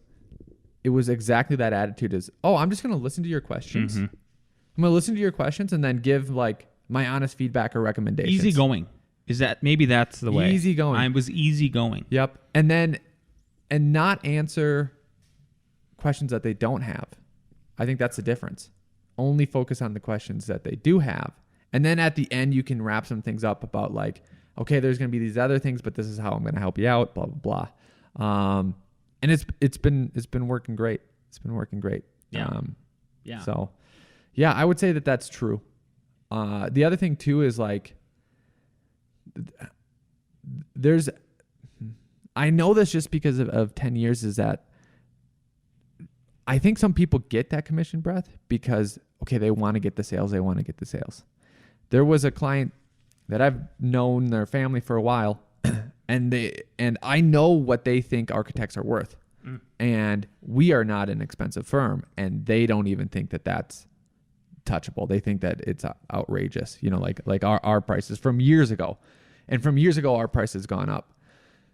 exactly that attitude is, oh, I'm just going to listen to your questions. Mm-hmm. I'm going to listen to your questions and then give like my honest feedback or recommendations. Easy going. Maybe that's the way. Easy going. I was easy going. Yep. And not answer questions that they don't have. I think that's the difference. Only focus on the questions that they do have. And then at the end, you can wrap some things up about like, okay, there's going to be these other things, but this is how I'm going to help you out, blah, blah, blah. And it's been working great. It's been working great. Yeah. So yeah, I would say that that's true. The other thing too is like, I know this just because of 10 years is that I think some people get that commission breath because, okay, they want to get the sales. There was a client that I've known their family for a while and I know what they think architects are worth. Mm. And we are not an expensive firm and they don't even think that that's touchable. They think that it's outrageous, like our prices from years ago. And from years ago, our price has gone up.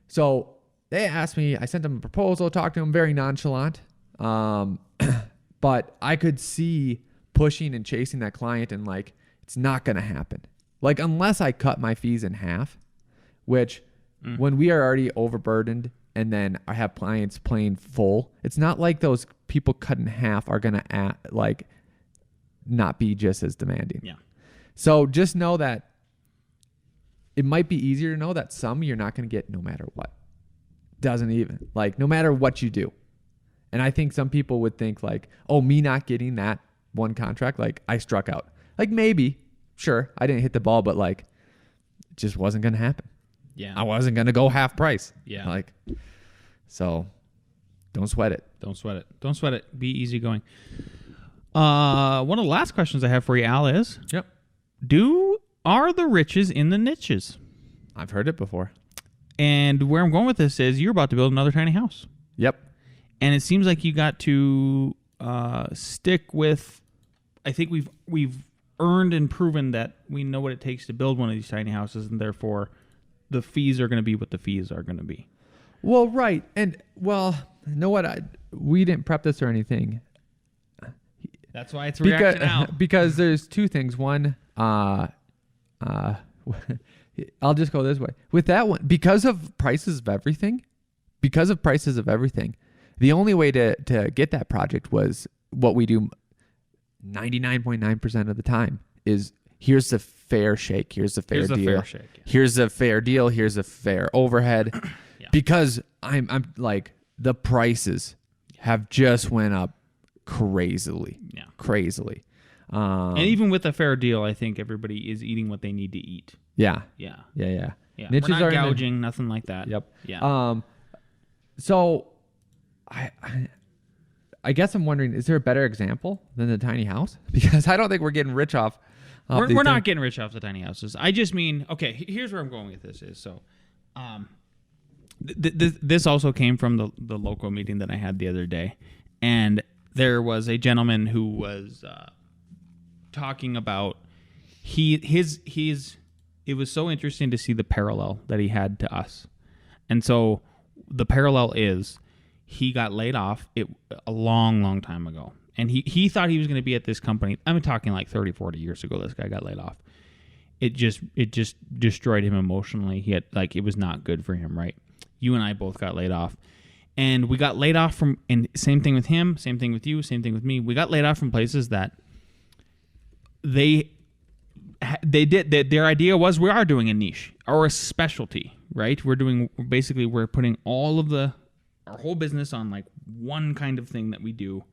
So they asked me, I sent them a proposal, talked to them very nonchalant. But I could see pushing and chasing that client and like, it's not going to happen. Like, unless I cut my fees in half, which when we are already overburdened and then I have clients playing full, it's not like those people cut in half are going to not be just as demanding. Yeah. So just know that it might be easier to know that some you're not going to get no matter what. Doesn't even, like, no matter what you do. And I think some people would think like, oh, me not getting that one contract, like I struck out. Like maybe, sure, I didn't hit the ball, but like it just wasn't going to happen. Yeah. I wasn't going to go half price. Yeah. Like, so don't sweat it. Don't sweat it. Don't sweat it. Be easygoing. One of the last questions I have for you, Al, is Yep. Are the riches in the niches? I've heard it before. And where I'm going with this is you're about to build another tiny house. Yep. And it seems like you got to stick with, I think we've earned and proven that we know what it takes to build one of these tiny houses, and therefore the fees are going to be what the fees are going to be. Well, right. And, well, you know what? We didn't prep this or anything. That's why it's reaction out. Because there's two things. One, I'll just go this way. With that one, because of prices of everything, the only way to get that project was what we do 99.9% of the time is here's the fair shake. Here's the fair deal. Here's a fair deal. Here's a fair overhead. Yeah. Because I'm like, the prices have just went up crazily. Yeah. Crazily. And even with a fair deal, I think everybody is eating what they need to eat. Yeah. Yeah. Yeah. Yeah. Niches We're not are gouging, nothing like that. Yep. Yeah. So I guess I'm wondering, is there a better example than the tiny house? Because I don't think we're getting rich off. We're not getting rich off the tiny houses. I just mean, okay, here's where I'm going with this is, so this also came from the local meeting that I had the other day. And there was a gentleman who was talking about it was so interesting to see the parallel that he had to us. And so the parallel is he got laid off a long time ago. And he thought he was going to be at this company. I'm talking like 30, 40 years ago, this guy got laid off. It just destroyed him emotionally. He had, like, it was not good for him, right? You and I both got laid off. And we got laid off from, and same thing with him, same thing with you, same thing with me. We got laid off from places that their idea was we are doing a niche or a specialty, right? We're putting all of our whole business on like one kind of thing that we do.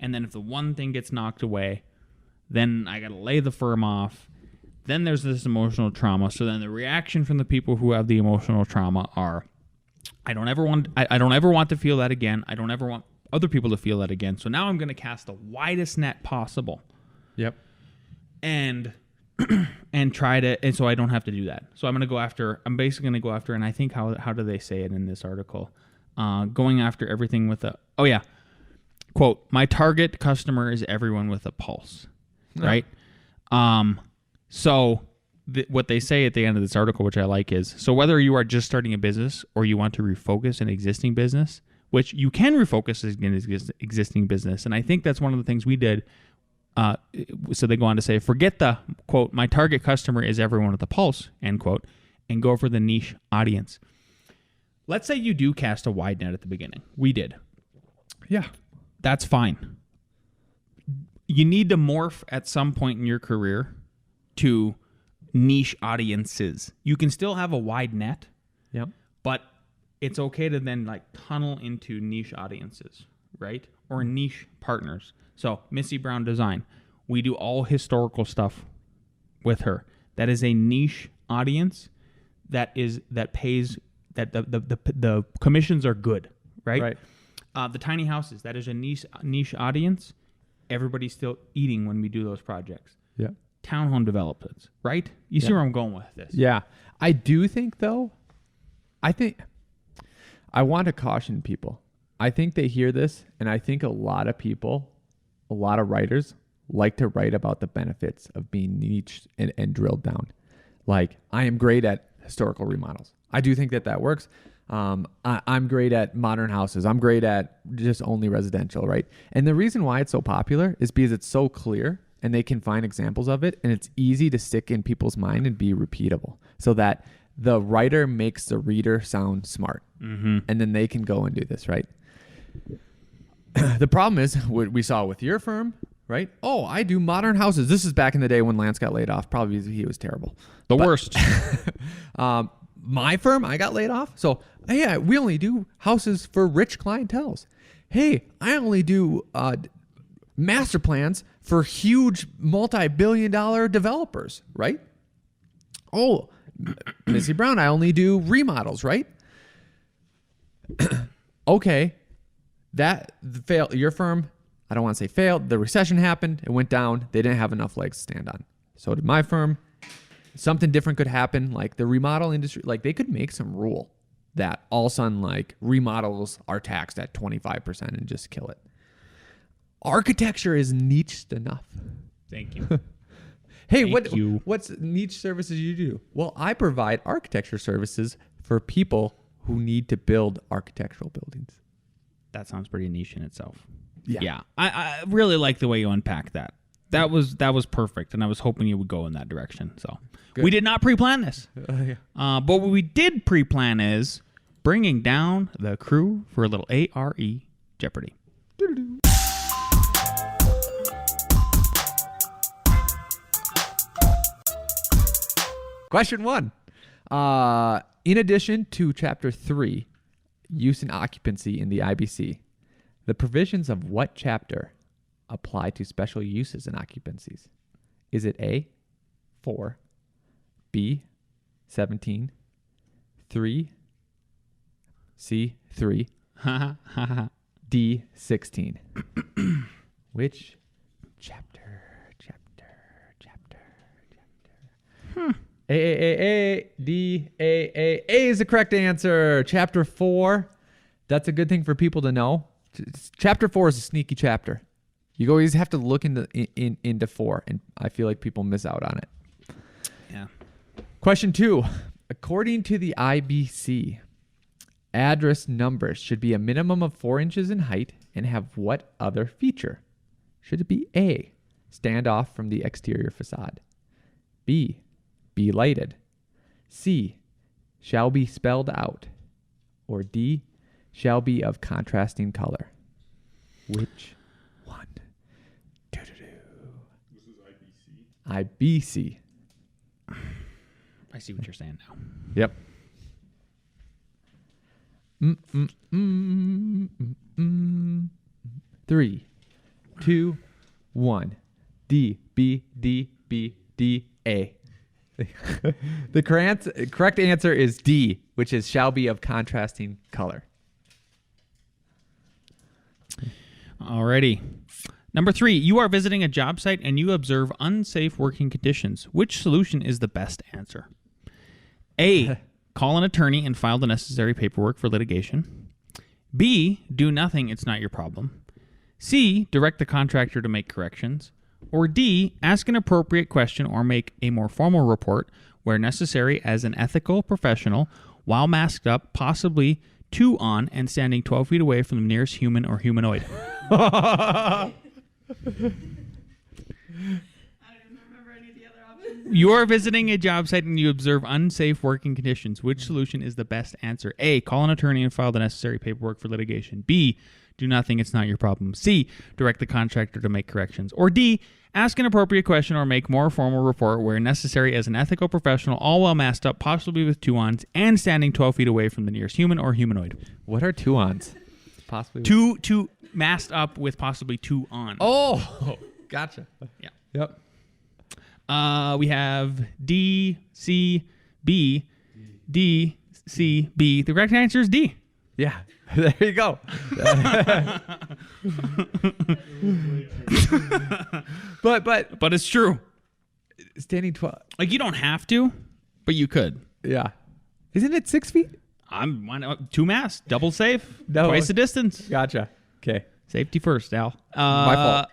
And then if the one thing gets knocked away, then I got to lay the firm off. Then there's this emotional trauma. So then the reaction from the people who have the emotional trauma are, I don't ever want to feel that again. I don't ever want other people to feel that again. So now I'm going to cast the widest net possible. Yep. And try to, and so I don't have to do that. So I'm basically going to go after, and I think how do they say it in this article? Going after everything with quote, my target customer is everyone with a pulse, right? So what they say at the end of this article, which I like, is, so whether you are just starting a business or you want to refocus an existing business, which you can refocus an existing business, and I think that's one of the things we did. So they go on to say, forget the, quote, my target customer is everyone with a pulse, end quote, and go for the niche audience. Let's say you do cast a wide net at the beginning. We did. Yeah. That's fine. You need to morph at some point in your career to niche audiences. You can still have a wide net, Yep. but it's okay to then like tunnel into niche audiences, right? Or niche partners. So Missy Brown Design, we do all historical stuff with her. That is a niche audience that pays, that the commissions are good, right? Right. The tiny houses, that is a niche audience. Everybody's still eating when we do those projects. Yeah. Townhome developments, right? You see where I'm going with this? Yeah. I do think, though, I want to caution people. I think they hear this, and I think a lot of people, a lot of writers like to write about the benefits of being niched and drilled down. Like, I am great at historical remodels. I do think that works. I'm great at modern houses. I'm great at just only residential, right? And the reason why it's so popular is because it's so clear and they can find examples of it, and it's easy to stick in people's mind and be repeatable so that the writer makes the reader sound smart. Mm-hmm. And then they can go and do this, right? The problem is what we saw with your firm right? Oh, I do modern houses. This is back in the day when Lance got laid off. Probably he was terrible. Worst. My firm, I got laid off. So, yeah, we only do houses for rich clienteles. Hey, I only do master plans for huge multi-billion-dollar developers, right? Oh, Missy Brown, I only do remodels, right? Okay, that failed. Your firm, I don't want to say failed. The recession happened. It went down. They didn't have enough legs to stand on. So did my firm. Something different could happen, like the remodel industry. Like they could make some rule that all of a sudden, like remodels are taxed at 25% and just kill it. Architecture is niched enough. Thank you. Hey, Thank you. what's niche services you do? Well, I provide architecture services for people who need to build architectural buildings. That sounds pretty niche in itself. Yeah. I really like the way you unpack that. That was perfect, and I was hoping you would go in that direction. So Good. We did not pre-plan this. Yeah. But what we did pre-plan is bringing down the crew for a little A.R.E. Jeopardy. Question 1. In addition to Chapter 3, Use and Occupancy in the IBC, the provisions of what chapter apply to special uses and occupancies? Is it A, 4, B, 17, 3, C, 3, D, 16? Which chapter? A, D, A is the correct answer. Chapter 4. That's a good thing for people to know. Chapter 4 is a sneaky chapter. You always have to look into 4, and I feel like people miss out on it. Yeah. Question 2. According to the IBC, address numbers should be a minimum of 4 inches in height and have what other feature? Should it be A, stand off from the exterior facade? B, be lighted? C, shall be spelled out? Or D, shall be of contrasting color? Which one? This is IBC. I see what you're saying now. Yep. 3, 2, 1. D, B, D, B, D, A. The correct answer is D, which is shall be of contrasting color. Alrighty. Number 3, you are visiting a job site and you observe unsafe working conditions. Which solution is the best answer? A, call an attorney and file the necessary paperwork for litigation. B, do nothing, it's not your problem. C, direct the contractor to make corrections. Or D, ask an appropriate question or make a more formal report where necessary as an ethical professional while masked up, possibly 2 on and standing 12 feet away from the nearest human or humanoid. You are visiting a job site and you observe unsafe working conditions. Which solution is the best answer? A, call an attorney and file the necessary paperwork for litigation. B, do nothing, it's not your problem. C, direct the contractor to make corrections. Or D, ask an appropriate question or make more formal report where necessary as an ethical professional, all while masked up, possibly with 2 ons, and standing 12 feet away from the nearest human or humanoid. What are 2 ons? Possibly. Two masked up with possibly 2 on. Oh, gotcha. Yeah. Yep. We have D, C, B. D, C, B. The correct answer is D. Yeah. There you go. But it's true. Standing 12. Like, you don't have to, but you could. Yeah. Isn't it 6 feet? I'm 2 masks, double safe, No. twice the distance. Gotcha. Okay. Safety first, Al. My fault.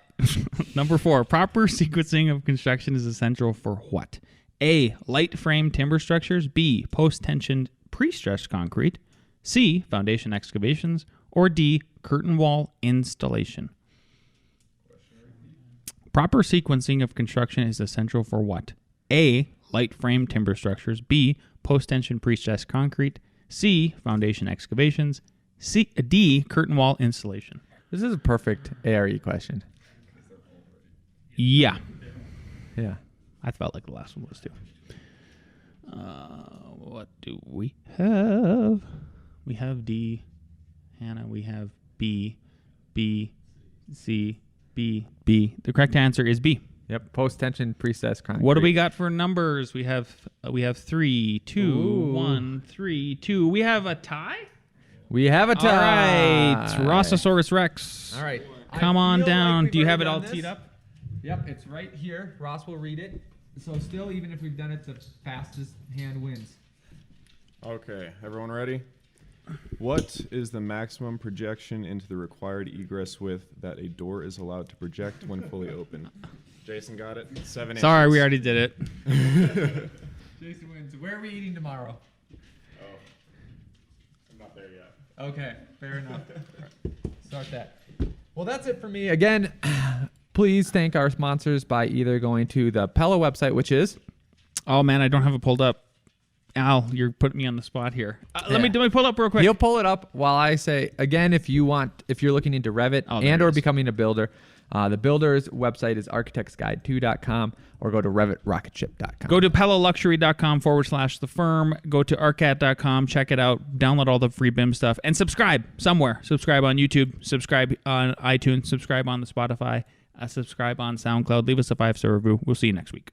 Number 4, proper sequencing of construction is essential for what? A, light frame timber structures. B, post-tensioned pre-stressed concrete. C, foundation excavations. Or D, curtain wall installation. Proper sequencing of construction is essential for what? A, light frame timber structures. B, post-tension pre-stressed concrete. C, foundation excavations. D, curtain wall installation. This is a perfect A.R.E. question. Yeah. Yeah. I felt like the last one was too. What do we have? We have D. Hannah, we have B. B. C. B. B. The correct answer is B. Yep. Post-tension precessed concrete. What do we got for numbers? We have 3, 2, Ooh. 1, 3, 2. We have a tie? We have a tie. All right. Rossosaurus Rex. All right. Come I on feel down. like Do you we've have it already all done teed this. up? Yep, it's right here. Ross will read it. So still, even if we've done it, the fastest hand wins. Okay, everyone ready? What is the maximum projection into the required egress width that a door is allowed to project when fully open? Jason got it. 7 inches. Sorry, we already did it. Jason wins. Where are we eating tomorrow? Oh, I'm not there yet. Okay, fair enough. Start that. Well, that's it for me. Again, please thank our sponsors by either going to the Pella website, which is Oh, man, I don't have it pulled up. Al, you're putting me on the spot here. Let me pull up real quick. He'll pull it up while I say again. If you're looking into Revit Oh, there and it or is. becoming a builder, the builder's website is architectsguide2.com or go to revitrocketship.com. Go to pelloluxury.com/the firm. Go to arcat.com. Check it out. Download all the free BIM stuff and subscribe somewhere. Subscribe on YouTube. Subscribe on iTunes. Subscribe on the Spotify. Subscribe on SoundCloud. Leave us a 5-star review. We'll see you next week.